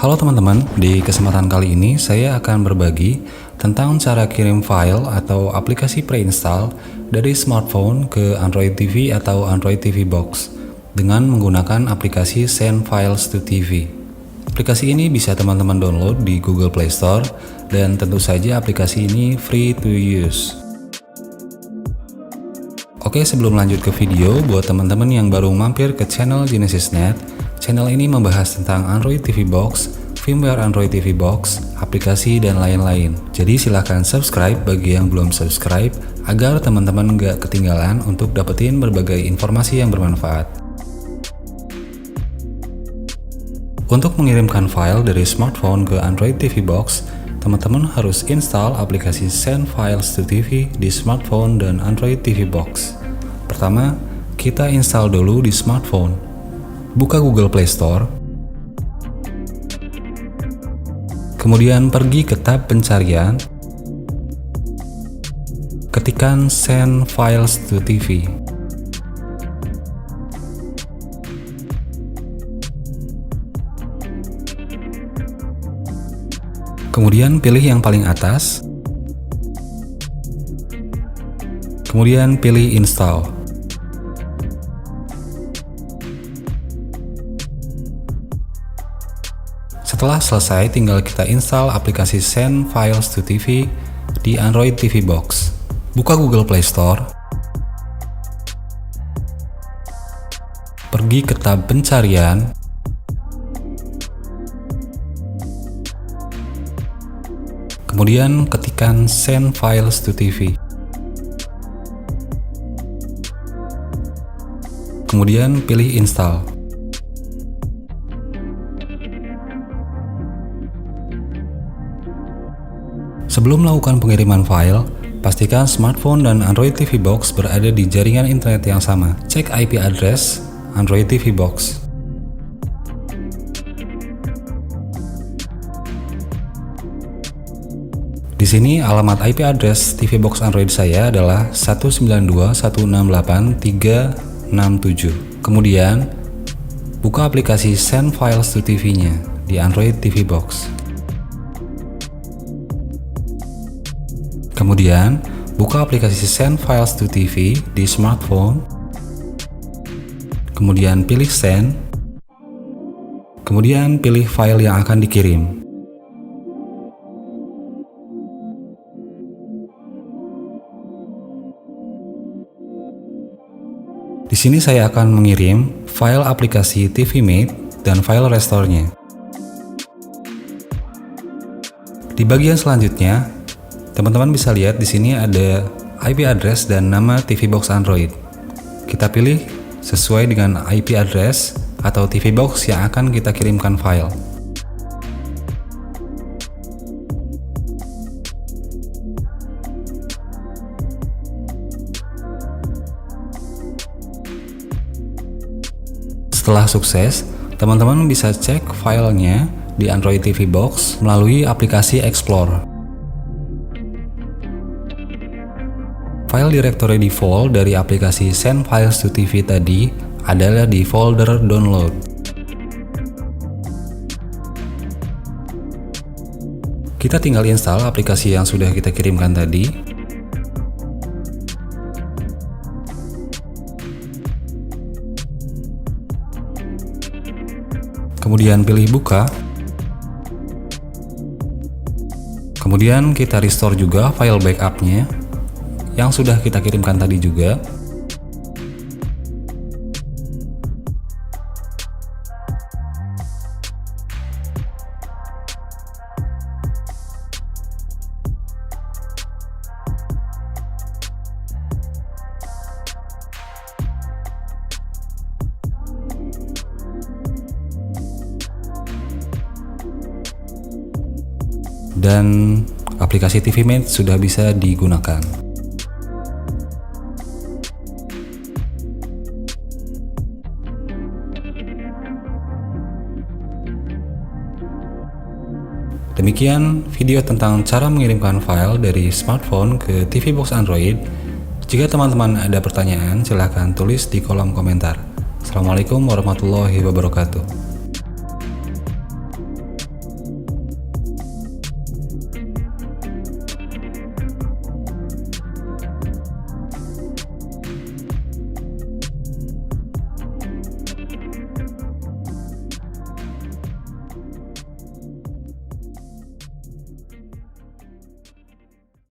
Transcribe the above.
Halo teman-teman, di kesempatan kali ini saya akan berbagi tentang cara kirim file atau aplikasi pre-install dari smartphone ke Android TV atau Android TV Box dengan menggunakan aplikasi Send Files to TV. Aplikasi ini bisa teman-teman download di Google Play Store dan tentu saja aplikasi ini free to use. Oke, sebelum lanjut ke video, buat teman-teman yang baru mampir ke channel GenesisNet, channel ini membahas tentang Android TV Box, firmware Android TV Box, aplikasi, dan lain-lain. Jadi silahkan subscribe bagi yang belum subscribe, agar teman-teman nggak ketinggalan untuk dapetin berbagai informasi yang bermanfaat. Untuk mengirimkan file dari smartphone ke Android TV Box, teman-teman harus install aplikasi Send Files to TV di smartphone dan Android TV Box. Pertama, kita install dulu di smartphone. Buka Google Play Store, kemudian pergi ke tab pencarian, ketikkan Send Files to TV. Kemudian pilih yang paling atas, kemudian pilih install. Setelah selesai, tinggal kita install aplikasi Send Files to TV di Android TV Box. Buka Google Play Store, pergi ke tab pencarian, kemudian ketikkan Send Files to TV. Kemudian pilih install. Sebelum melakukan pengiriman file, pastikan smartphone dan Android TV Box berada di jaringan internet yang sama. Cek IP address Android TV Box. Di sini alamat IP address TV Box Android saya adalah 192.168.367. Kemudian, buka aplikasi Send Files to TV-nya di Android TV Box. Kemudian, buka aplikasi Send Files to TV di smartphone. Kemudian pilih Send. Kemudian pilih file yang akan dikirim. Di sini saya akan mengirim file aplikasi TVmate dan file restore-nya. Di bagian selanjutnya, teman-teman bisa lihat di sini ada IP address dan nama TV Box Android. Kita pilih sesuai dengan IP address atau TV Box yang akan kita kirimkan file. Setelah sukses, teman-teman bisa cek filenya di Android TV Box melalui aplikasi Explore. File directory default dari aplikasi Send Files to TV tadi adalah di folder download. Kita tinggal install aplikasi yang sudah kita kirimkan tadi. Kemudian pilih buka. Kemudian kita restore juga file backupnya yang sudah kita kirimkan tadi juga. Dan aplikasi TVmate sudah bisa digunakan. Demikian video tentang cara mengirimkan file dari smartphone ke TV Box Android. Jika teman-teman ada pertanyaan, silahkan tulis di kolom komentar. Assalamualaikum warahmatullahi wabarakatuh.